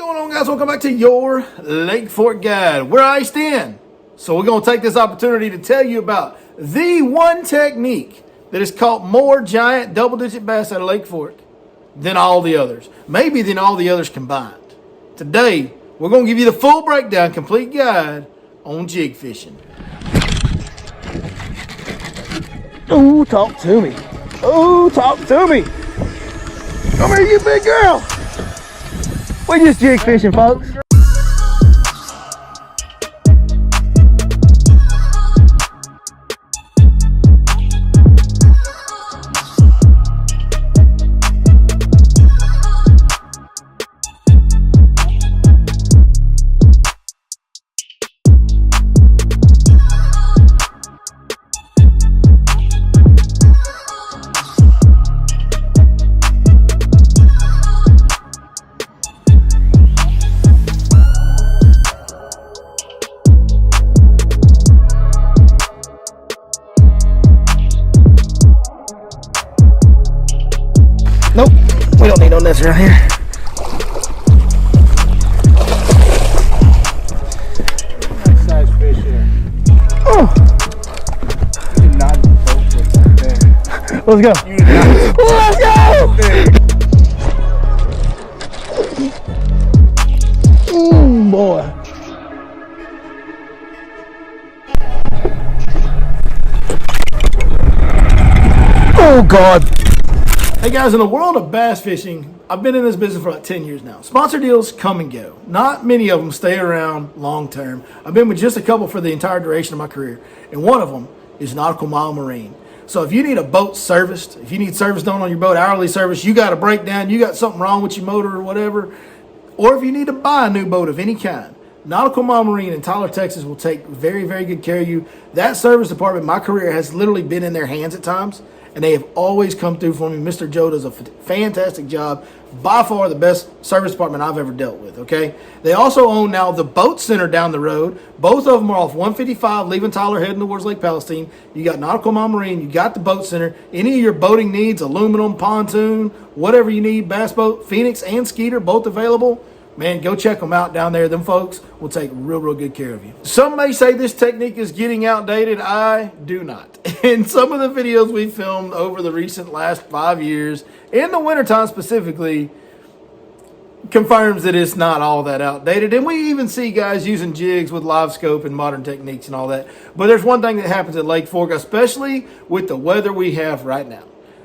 Going on, guys? Welcome back to your Lake Fork Guide. We're iced in, so we're going to take this opportunity to tell you about the one technique that has caught more giant double-digit bass out of Lake Fork than all the others, maybe than all the others combined. Today, we're going to give you the full breakdown, complete guide on jig fishing. Ooh, talk to me. Ooh, talk to me. Come here, you big girl. We just jig fishing, folks. Nope, we don't need no nets around here. Nice size fish here. Oh, You did not boat with that thing. let's go. You did not Let's go! Boy. Oh, God. Hey guys, in the world of bass fishing, I've been in this business for like 10 years now. Sponsor deals come and go. Not many of them stay around long term. I've been with just a couple for the entire duration of my career, and one of them is Nautical Mile Marine. So if you need a boat serviced, if you need service done on your boat, hourly service, you got a breakdown, you got something wrong with your motor or whatever, or if you need to buy a new boat of any kind, Nautical Mile Marine in Tyler, Texas will take very, very good care of you. That service department, my career has literally been in their hands at times, and they have always come through for me. Mr. Joe does a fantastic job. By far the best service department I've ever dealt with, okay? They also own now the Boat Center down the road. Both of them are off 155, leaving Tyler, heading towards Lake Palestine. You got Nautical Mile Marine, you got the Boat Center. Any of your boating needs, aluminum, pontoon, whatever you need, bass boat, Phoenix and Skeeter, both available. Man, go check them out down there. Them folks will take real, real good care of you. Some may say this technique is getting outdated. I do not. In some of the videos we filmed over the recent last 5 years, in the wintertime specifically, confirms that it's not all that outdated. And we even see guys using jigs with live scope and modern techniques and all that. But there's one thing that happens at Lake Fork, especially with the weather we have right now.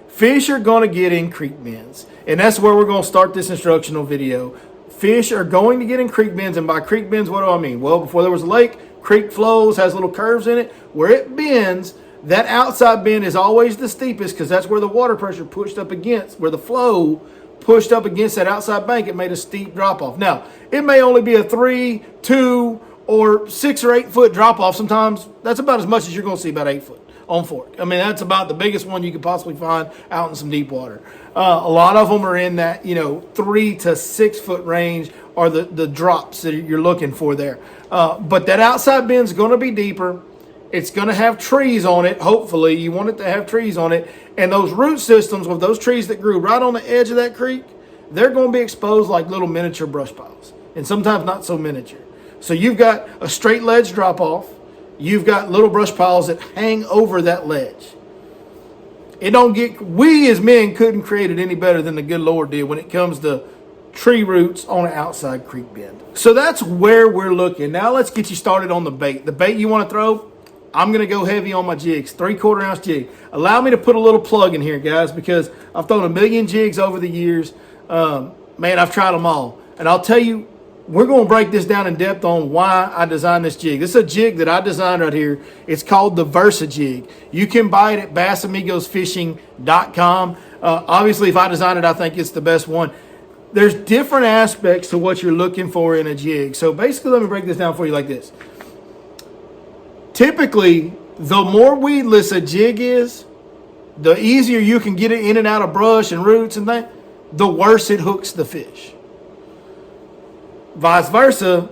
Fish are going to get in creek bends. And that's where we're going to start this instructional video. Fish are going to get in creek bends, and by creek bends, what do I mean? Well, before there was a lake, creek flows, has little curves in it. Where it bends, that outside bend is always the steepest because that's where the water pressure pushed up against, where the flow pushed up against that outside bank. It made a steep drop-off. Now, it may only be a 3, 2, or 6 or 8 foot drop-off. Sometimes that's about as much as you're going to see, about 8 foot on fork. I mean, that's about the biggest one you could possibly find out in some deep water. A lot of them are in that, 3 to 6 foot range are the drops that you're looking for there. But that outside bend is going to be deeper. It's going to have trees on it. Hopefully, you want it to have trees on it. And those root systems with those trees that grew right on the edge of that creek, they're going to be exposed like little miniature brush piles, and sometimes not so miniature. So you've got a straight ledge drop off. You've got little brush piles that hang over that ledge. We as men couldn't create it any better than the good Lord did when it comes to tree roots on an outside creek bend. So that's where we're looking. Now let's get you started on the bait. The bait you want to throw, I'm going to go heavy on my jigs, 3/4 ounce jig. Allow me to put a little plug in here, guys, because I've thrown a million jigs over the years. Man, I've tried them all. And I'll tell you, we're going to break this down in depth on why I designed this jig. This is a jig that I designed right here. It's called the Versa jig. You can buy it at bassamigosfishing.com. Obviously, if I designed it, I think it's the best one. There's different aspects to what you're looking for in a jig. So basically, let me break this down for you like this. Typically, the more weedless a jig is, the easier you can get it in and out of brush and roots and things, the worse it hooks the fish. Vice versa,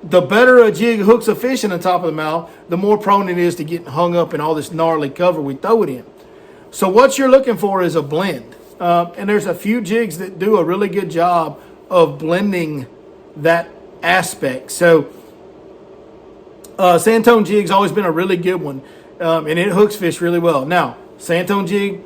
the better a jig hooks a fish in the top of the mouth, the more prone it is to getting hung up in all this gnarly cover we throw it in. So what you're looking for is a blend. And there's a few jigs that do a really good job of blending that aspect. So Sandtone jig's always been a really good one, and it hooks fish really well. Now, Sandtone jig,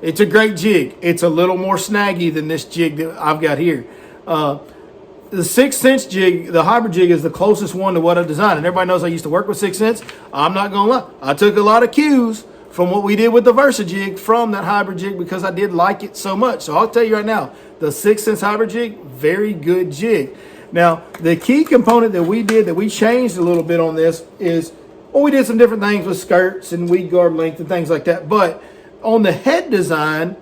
it's a great jig. It's a little more snaggy than this jig that I've got here. The 6 cents jig, the hybrid jig, is the closest one to what I designed. And everybody knows I used to work with 6 cents. I'm not going to lie. I took a lot of cues from what we did with the Versa jig from that hybrid jig because I did like it so much. So I'll tell you right now, the 6 cents hybrid jig, very good jig. Now, the key component that we did, that we changed a little bit on this is, well, we did some different things with skirts and weed guard length and things like that. But on the head design,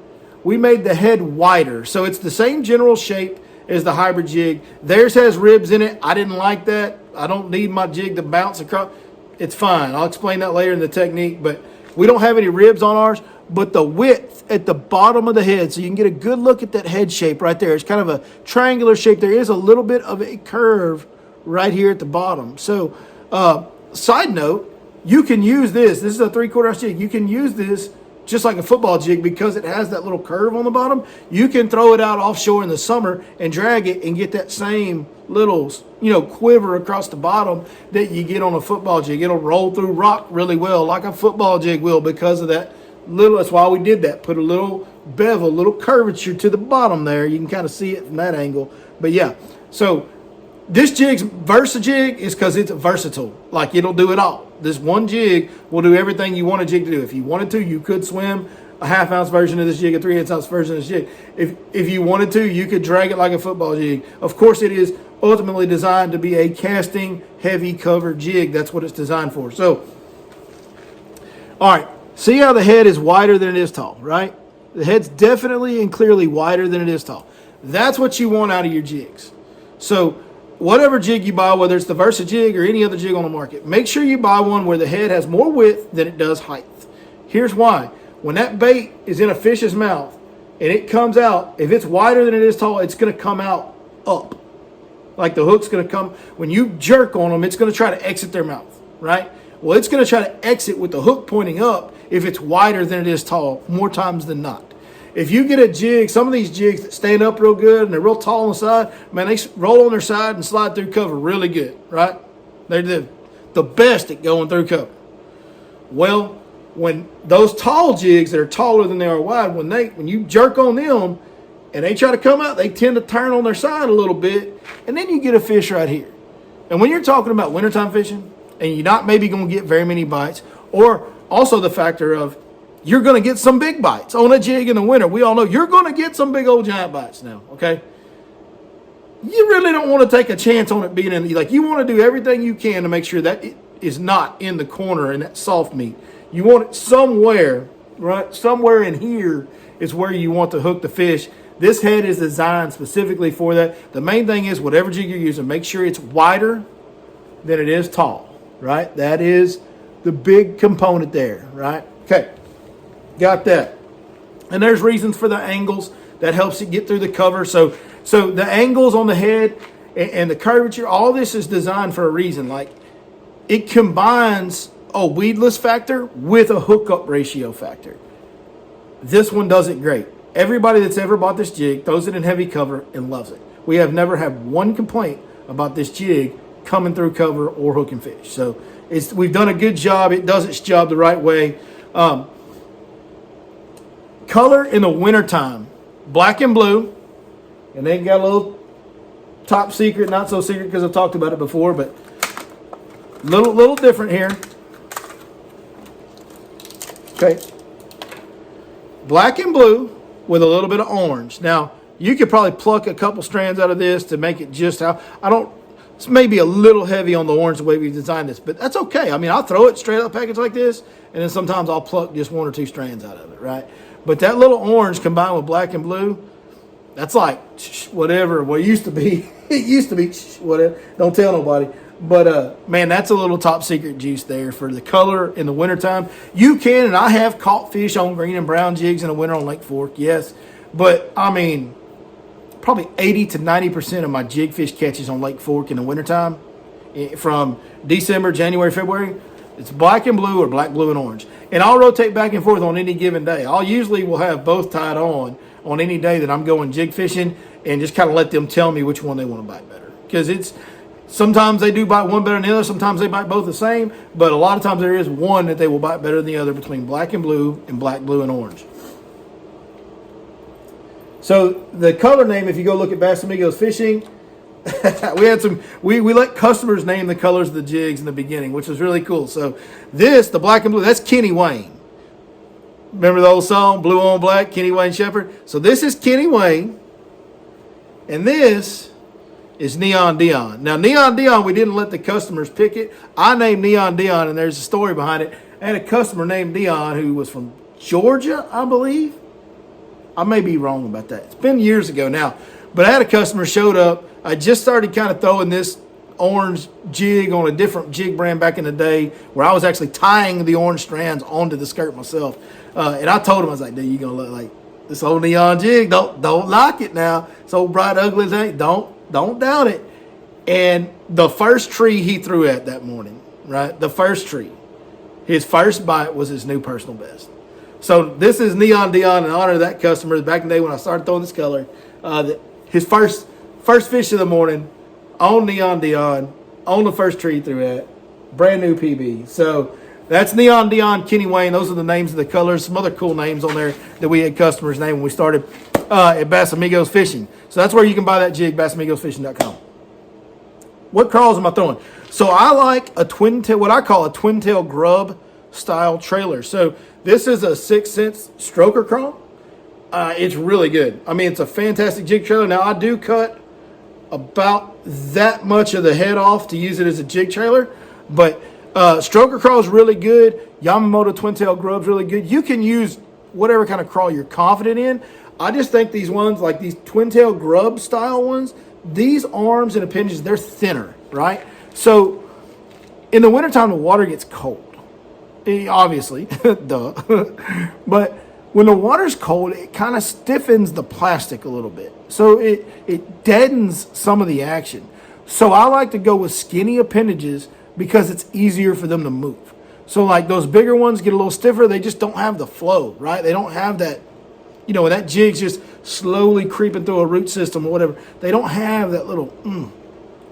we made the head wider. So it's the same general shape as the hybrid jig. Theirs has ribs in it. I didn't like that. I don't need my jig to bounce across. It's fine. I'll explain that later in the technique, but we don't have any ribs on ours. But the width at the bottom of the head, so you can get a good look at that head shape right there. It's kind of a triangular shape. There is a little bit of a curve right here at the bottom. So, side note, you can use this. This is a 3/4 ounce jig. You can use this just like a football jig because it has that little curve on the bottom. You can throw it out offshore in the summer and drag it and get that same little, quiver across the bottom that you get on a football jig. It'll roll through rock really well like a football jig will because of that little. That's why we did that. Put a little bevel, little curvature to the bottom there. You can kind of see it from that angle. But yeah, so this jig's Versa jig is because it's versatile. Like, it'll do it all. This one jig will do everything you want a jig to do. If you wanted to, you could swim a 1/2 ounce version of this jig, a 3/8 ounce version of this jig. If you wanted to, you could drag it like a football jig. Of course, it is ultimately designed to be a casting heavy cover jig. That's what it's designed for. So, all right, see how the head is wider than it is tall, right? The head's definitely and clearly wider than it is tall. That's what you want out of your jigs. So, whatever jig you buy, whether it's the Versa jig or any other jig on the market, make sure you buy one where the head has more width than it does height. Here's why. When that bait is in a fish's mouth and it comes out, if it's wider than it is tall, it's going to come out up. Like the hook's going to come, when you jerk on them, it's going to try to exit their mouth, right? Well, it's going to try to exit with the hook pointing up if it's wider than it is tall, more times than not. If you get a jig, some of these jigs that stand up real good and they're real tall on the side, man, they roll on their side and slide through cover really good, right? They're the best at going through cover. Well, when those tall jigs that are taller than they are wide, when you jerk on them and they try to come out, they tend to turn on their side a little bit, and then you get a fish right here. And when you're talking about wintertime fishing and you're not maybe going to get very many bites, or also the factor of you're going to get some big bites on a jig in the winter. We all know you're going to get some big old giant bites now, okay? You really don't want to take a chance on it being in. Like, you want to do everything you can to make sure that it is not in the corner in that soft meat. You want it somewhere, right? Somewhere in here is where you want to hook the fish. This head is designed specifically for that. The main thing is whatever jig you're using, make sure it's wider than it is tall, right? That is the big component there, right? Okay. Got that. And there's reasons for the angles that helps it get through the cover. So the angles on the head and the curvature, all this is designed for a reason. Like, it combines a weedless factor with a hookup ratio factor. This one does it great. Everybody that's ever bought this jig throws it in heavy cover and loves it. We have never had one complaint about this jig coming through cover or hooking fish. So we've done a good job. It does its job the right way. Color in the wintertime, black and blue, and they got a little top secret, not so secret because I've talked about it before, but little different here. Okay, black and blue with a little bit of orange. Now, you could probably pluck a couple strands out of this to make it just how, it's maybe a little heavy on the orange the way we designed this, but that's okay. I mean, I'll throw it straight out of the package like this, and then sometimes I'll pluck just 1 or 2 strands out of it, right? But that little orange combined with black and blue, that's like whatever. Well, it used to be. It used to be whatever. Don't tell nobody. But, man, that's a little top secret juice there for the color in the wintertime. You can, and I have caught fish on green and brown jigs in the winter on Lake Fork, yes. But, I mean, probably 80 to 90% of my jig fish catches on Lake Fork in the wintertime from December, January, February. It's black and blue or black, blue, and orange. And I'll rotate back and forth on any given day. I'll usually will have both tied on any day that I'm going jig fishing and just kind of let them tell me which one they want to bite better. because sometimes they do bite one better than the other. Sometimes they bite both the same, but a lot of times there is one that they will bite better than the other between black and blue and black, blue, and orange. So the color name, if you go look at Bass Amigos Fishing, we let customers name the colors of the jigs in the beginning, which was really cool. So the black and blue, that's Kenny Wayne. Remember the old song, Blue on Black, Kenny Wayne Shepherd? So this is Kenny Wayne, and this is Neon Dion. Now, Neon Dion, we didn't let the customers pick it. I named Neon Dion, and there's a story behind it. I had a customer named Dion who was from Georgia, I believe. I may be wrong about that. It's been years ago now. But I had a customer showed up. I just started kind of throwing this orange jig on a different jig brand back in the day where I was actually tying the orange strands onto the skirt myself. And I told him, I was like, dude, you're going to look like this old neon jig. Don't knock it now. It's old bright ugly thing. Don't doubt it. And the first tree he threw at that morning, right? The first tree, his first bite was his new personal best. So this is Neon Dion in honor of that customer. Back in the day when I started throwing this color, his first fish of the morning on Neon Dion, on the first tree he threw at, brand new PB. So that's Neon Dion, Kenny Wayne. Those are the names of the colors. Some other cool names on there that we had customers name when we started at Bass Amigos Fishing. So that's where you can buy that jig, BassAmigosFishing.com. What crawls am I throwing? So I like a twin tail, what I call a twin tail grub style trailer. So this is a 6 cents stroker crawl. It's really good. I mean, it's a fantastic jig trailer. Now, I do cut about that much of the head off to use it as a jig trailer, but stroker crawl is really good. Yamamoto twin tail grub's really good. You can use whatever kind of crawl you're confident in. I just think these ones, like these twin tail grub style ones, these arms and appendages, they're thinner, right? So in the wintertime, the water gets cold. Obviously, duh. But when the water's cold, it kind of stiffens the plastic a little bit. So it deadens some of the action. So I like to go with skinny appendages because it's easier for them to move. So like those bigger ones get a little stiffer. They just don't have the flow, right? They don't have that, when that jig's just slowly creeping through a root system or whatever. They don't have that little,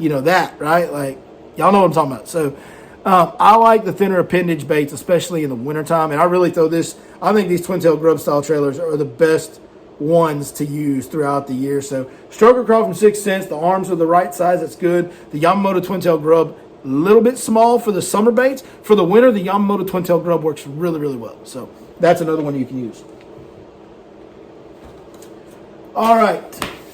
that, right? Like, y'all know what I'm talking about. So I like the thinner appendage baits, especially in the wintertime. And I really throw this. I think these twin tail grub style trailers are the best ones to use throughout the year. So stroker crawl from 6 cents. The arms are the right size. That's good. The Yamamoto twin tail grub, a little bit small for the summer baits. For the winter, the Yamamoto twin tail grub works really, really well. So that's another one you can use. All right.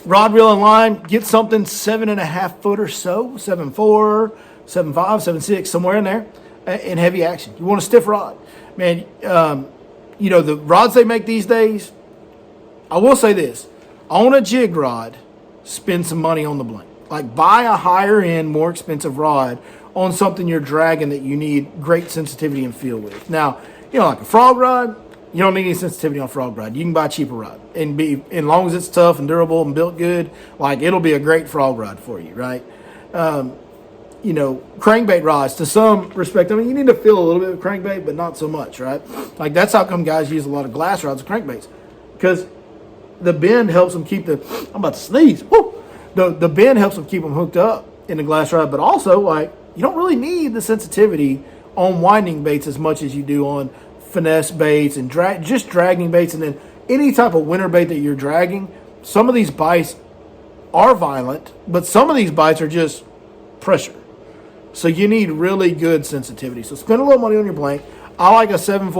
Rod, reel, and line. Get something 7.5 foot or so. 7.4. 7.5, 7.6, somewhere in there, in heavy action. You want a stiff rod. Man, the rods they make these days, I will say this. On a jig rod, spend some money on the blank. Like, buy a higher end, more expensive rod on something you're dragging that you need great sensitivity and feel with. Now, like a frog rod, you don't need any sensitivity on a frog rod. You can buy a cheaper rod. And as long as it's tough and durable and built good, like, it'll be a great frog rod for you, right? Crankbait rods, to some respect, I mean, you need to feel a little bit of crankbait, but not so much, right? Like, that's how come guys use a lot of glass rods and crankbaits, because the bend helps them keep I'm about to sneeze. Woo! The bend helps them keep them hooked up in the glass rod, but also, like, you don't really need the sensitivity on winding baits as much as you do on finesse baits and just dragging baits, and then any type of winter bait that you're dragging. Some of these bites are violent, but some of these bites are just pressure. So you need really good sensitivity. So spend a little money on your blank. I like a 7.4,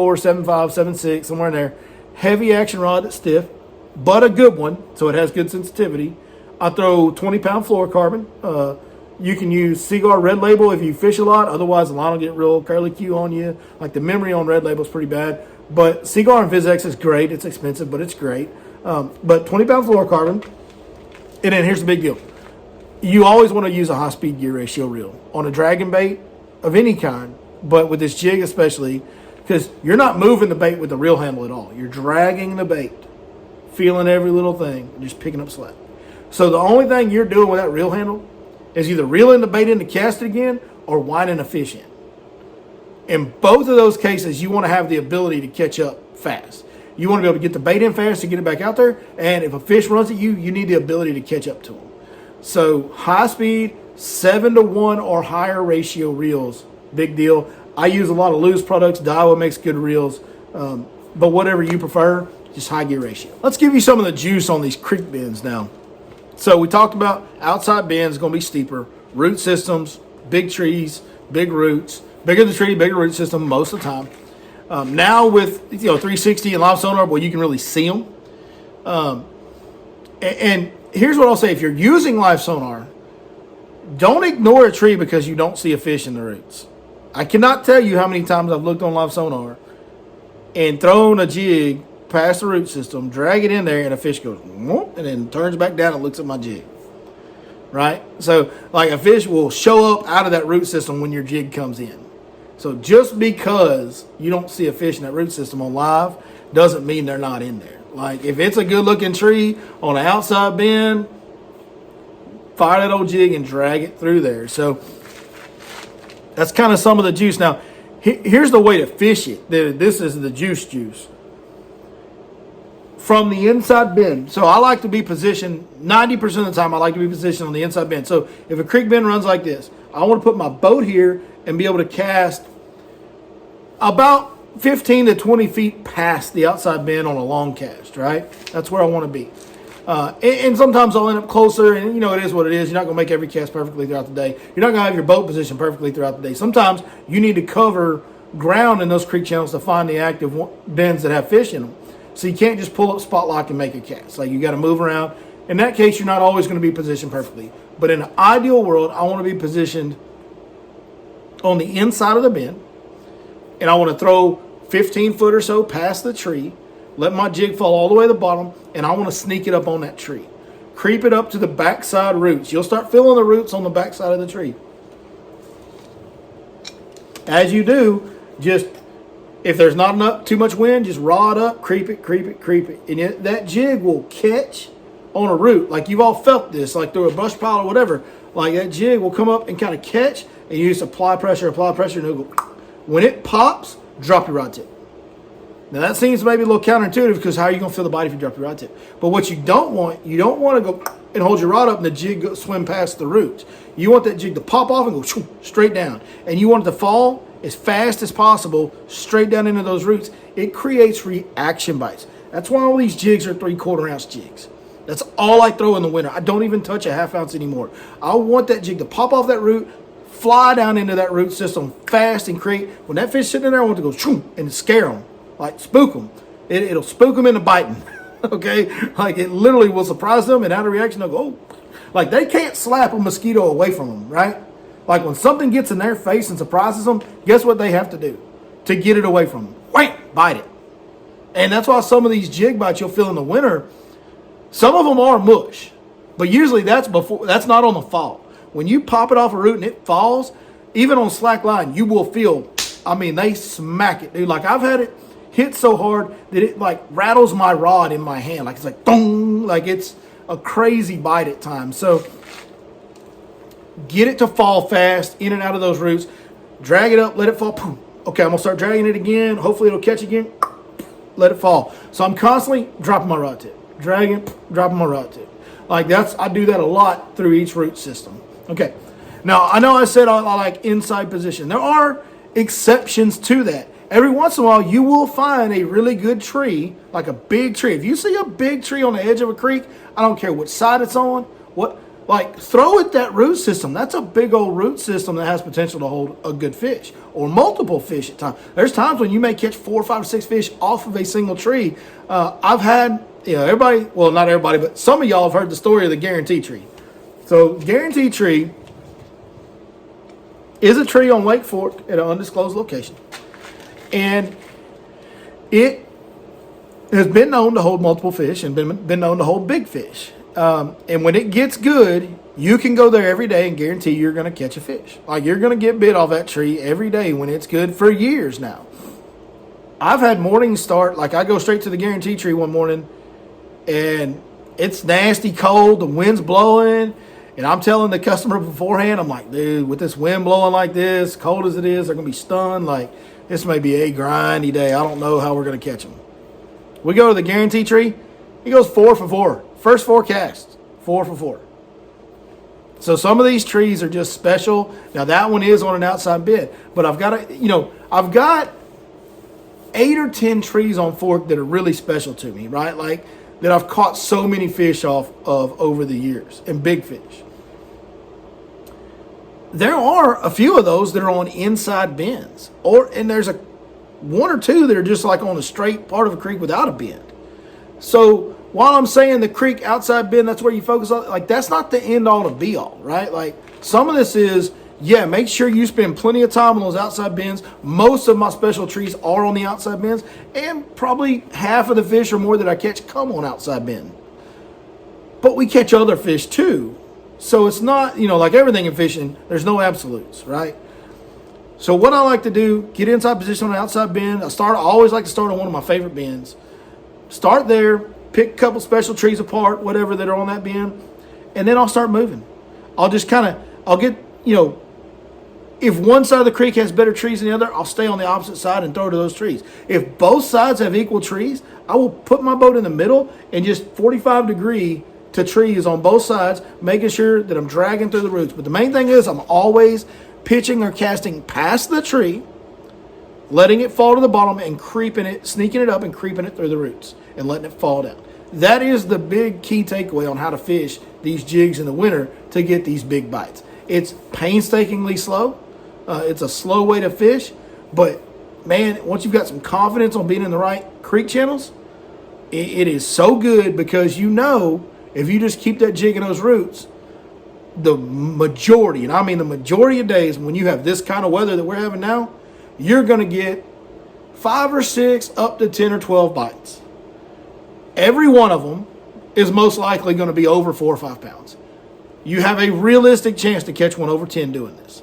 7.5, 7.6, somewhere in there. Heavy action rod that's stiff, but a good one, so it has good sensitivity. I throw 20-pound fluorocarbon. You can use Cigar Red Label if you fish a lot. Otherwise, the line will get real curly-Q on you. Like, the memory on Red Label is pretty bad. But Cigar and Vizex is great. It's expensive, but it's great. But 20-pound fluorocarbon. And then here's the big deal. You always want to use a high-speed gear ratio reel on a dragon bait of any kind, but with this jig especially, because you're not moving the bait with the reel handle at all. You're dragging the bait, feeling every little thing, and just picking up slack. So the only thing you're doing with that reel handle is either reeling the bait in to cast it again or winding a fish in. In both of those cases, you want to have the ability to catch up fast. You want to be able to get the bait in fast to get it back out there, and if a fish runs at you, you need the ability to catch up to them. So high speed, 7-to-1 or higher ratio reels, big deal. I use a lot of loose products. Daiwa makes good reels, but whatever you prefer, just high gear ratio. Let's give you some of the juice on these creek bends now. So we talked about outside bends going to be steeper, root systems, big trees, big roots, bigger the tree, bigger root system most of the time. Now with 360 and live sonar, well, you can really see them. And here's what I'll say: if you're using live sonar, don't ignore a tree because you don't see a fish in the roots. I cannot tell you how many times I've looked on live sonar and thrown a jig past the root system, drag it in there, and a fish goes, whoop, and then turns back down and looks at my jig. Right? So, like, a fish will show up out of that root system when your jig comes in. So just because you don't see a fish in that root system on live doesn't mean they're not in there. Like, if it's a good-looking tree on an outside bend, fire that old jig and drag it through there. So that's kind of some of the juice. Now, here's the way to fish it. This is the juice. From the inside bend. So I like to be positioned, 90% of the time I like to be positioned on the inside bend. So if a creek bend runs like this, I want to put my boat here and be able to cast about 15 to 20 feet past the outside bend on a long cast, right? That's where I want to be. And sometimes I'll end up closer, and it is what it is. You're not going to make every cast perfectly throughout the day. You're not going to have your boat positioned perfectly throughout the day. Sometimes you need to cover ground in those creek channels to find the active bends that have fish in them. So you can't just pull up spot lock and make a cast. Like, you got to move around. In that case, you're not always going to be positioned perfectly. But in an ideal world, I want to be positioned on the inside of the bend, and I want to throw 15 foot or so past the tree, let my jig fall all the way to the bottom, and I want to sneak it up on that tree. Creep it up to the backside roots. You'll start feeling the roots on the backside of the tree. As you do, just, if there's not too much wind, just rod up, creep it. And that jig will catch on a root. Like, you've all felt this, like through a brush pile or whatever. Like, that jig will come up and kind of catch, and you just apply pressure, and it'll go. When it pops, drop your rod tip. Now, that seems maybe a little counterintuitive, because how are you going to feel the bite if you drop your rod tip? But what you don't want to go and hold your rod up and the jig swim past the roots. You want that jig to pop off and go straight down. And you want it to fall as fast as possible straight down into those roots. It creates reaction bites. That's why all these jigs are 3/4 ounce jigs. That's all I throw in the winter. I don't even touch a 1/2 ounce anymore. I want that jig to pop off that root, fly down into that root system fast, and create, when that fish sitting in there, I want to go and scare them, like spook them. It'll spook them into biting. Okay? Like, it literally will surprise them, and out of reaction, they'll go, oh. Like, they can't slap a mosquito away from them, right? Like, when something gets in their face and surprises them, guess what they have to do to get it away from them? Wham! Bite it. And that's why some of these jig bites you'll feel in the winter, some of them are mush, but usually that's not on the fall. When you pop it off a root and it falls, even on slack line, you will feel, they smack it, dude. Like, I've had it hit so hard that it, like, rattles my rod in my hand. Like, it's like, dong, like, it's a crazy bite at times. So get it to fall fast, in and out of those roots. Drag it up, let it fall. Poof. Okay, I'm going to start dragging it again. Hopefully it'll catch again. Let it fall. So I'm constantly dropping my rod tip. Dragging, dropping my rod tip. Like, I do that a lot through each root system. Okay. Now, I know I said I like inside position. There are exceptions to that. Every once in a while, you will find a really good tree, like a big tree. If you see a big tree on the edge of a creek, I don't care which side it's on, throw it that root system. That's a big old root system that has potential to hold a good fish or multiple fish at times. There's times when you may catch 4, 5, 6 fish off of a single tree. I've had, everybody, well, not everybody, but some of y'all have heard the story of the guarantee tree. So, guarantee tree is a tree on Lake Fork at an undisclosed location. And it has been known to hold multiple fish and been known to hold big fish. And when it gets good, you can go there every day and guarantee you're going to catch a fish. Like, you're going to get bit off that tree every day when it's good for years now. I've had mornings start, like, I go straight to the guarantee tree one morning and it's nasty cold, the wind's blowing, and I'm telling the customer beforehand, I'm like, dude, with this wind blowing like this, cold as it is, they're going to be stunned. Like, this may be a grindy day. I don't know how we're going to catch them. We go to the guarantee tree. He goes 4 for 4. First 4 casts, 4 for 4. So some of these trees are just special. Now that one is on an outside bend, but I've got 8 or 10 trees on Fork that are really special to me, right? Like that I've caught so many fish off of over the years, and big fish. There are a few of those that are on inside bends, and there's one or two that are just like on a straight part of a creek without a bend. So while I'm saying the creek outside bend, that's where you focus on, like that's not the end all to be all, right? Like some of this is, yeah, make sure you spend plenty of time on those outside bends. Most of my special trees are on the outside bends, and probably half of the fish or more that I catch come on outside bend. But we catch other fish too. So it's not, like everything in fishing, there's no absolutes, right? So what I like to do, get inside position on the outside bend. I always like to start on one of my favorite bends. Start there, pick a couple special trees apart, whatever that are on that bend, and then I'll start moving. I'll get, if one side of the creek has better trees than the other, I'll stay on the opposite side and throw to those trees. If both sides have equal trees, I will put my boat in the middle and just 45-degree to trees on both sides, making sure that I'm dragging through the roots. But the main thing is I'm always pitching or casting past the tree, letting it fall to the bottom and sneaking it up and creeping it through the roots and letting it fall down. That is the big key takeaway on how to fish these jigs in the winter to get these big bites. It's painstakingly slow. It's a slow way to fish, but man, once you've got some confidence on being in the right creek channels, it is so good, because if you just keep that jig in those roots, the majority, and I mean the majority of days when you have this kind of weather that we're having now, you're going to get 5 or 6 up to 10 or 12 bites. Every one of them is most likely going to be over 4 or 5 pounds. You have a realistic chance to catch one over 10 doing this.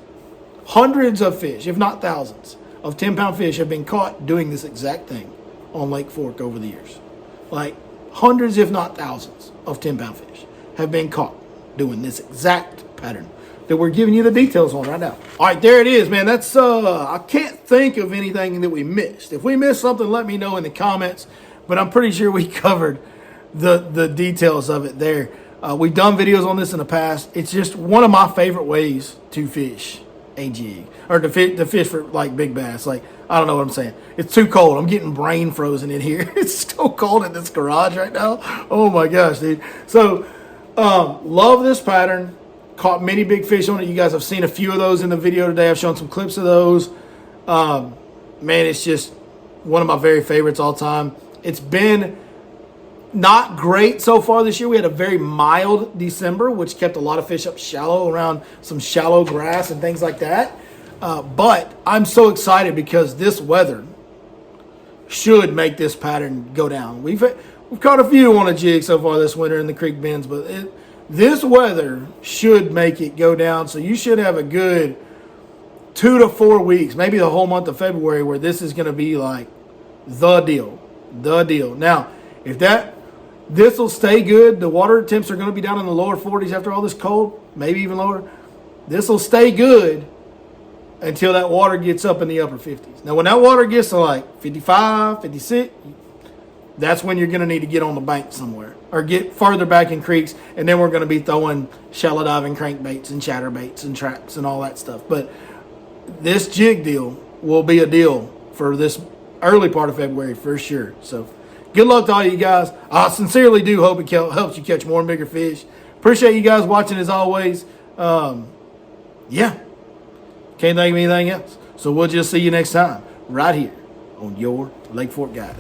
Hundreds of fish, if not thousands, of 10-pound fish have been caught doing this exact thing on Lake Fork over the years. Like hundreds, if not thousands, of 10-pound fish have been caught doing this exact pattern that we're giving you the details on right now. All right, there it is, man. That's I can't think of anything that we missed. If we missed something, let me know in the comments. But I'm pretty sure we covered the details of it there. We've done videos on this in the past. It's just one of my favorite ways to fish a jig, or to fish for like big bass. Like, I don't know what I'm saying. It's too cold. I'm getting brain frozen in here. It's so cold in this garage right now. Oh my gosh, dude. So, love this pattern. Caught many big fish on it. You guys have seen a few of those in the video today. I've shown some clips of those. Man, it's just one of my very favorites all time. It's been not great so far this year. We had a very mild December, which kept a lot of fish up shallow around some shallow grass and things like that. But I'm so excited because this weather should make this pattern go down. We've caught a few on a jig so far this winter in the creek bends, but this weather should make it go down. So you should have a good 2 to 4 weeks, maybe the whole month of February, where this is going to be like the deal. Now, if this will stay good, the water temps are going to be down in the lower 40s after all this cold, maybe even lower. This will stay good until that water gets up in the upper 50s. Now, when that water gets to like 55, 56, that's when you're going to need to get on the bank somewhere or get further back in creeks, and then we're going to be throwing shallow diving crankbaits and chatterbaits and traps and all that stuff. But this jig deal will be a deal for this early part of February for sure. So good luck to all you guys. I sincerely do hope it helps you catch more and bigger fish. Appreciate you guys watching as always. Yeah. Can't think of anything else. So we'll just see you next time right here on your Lake Fork Guide.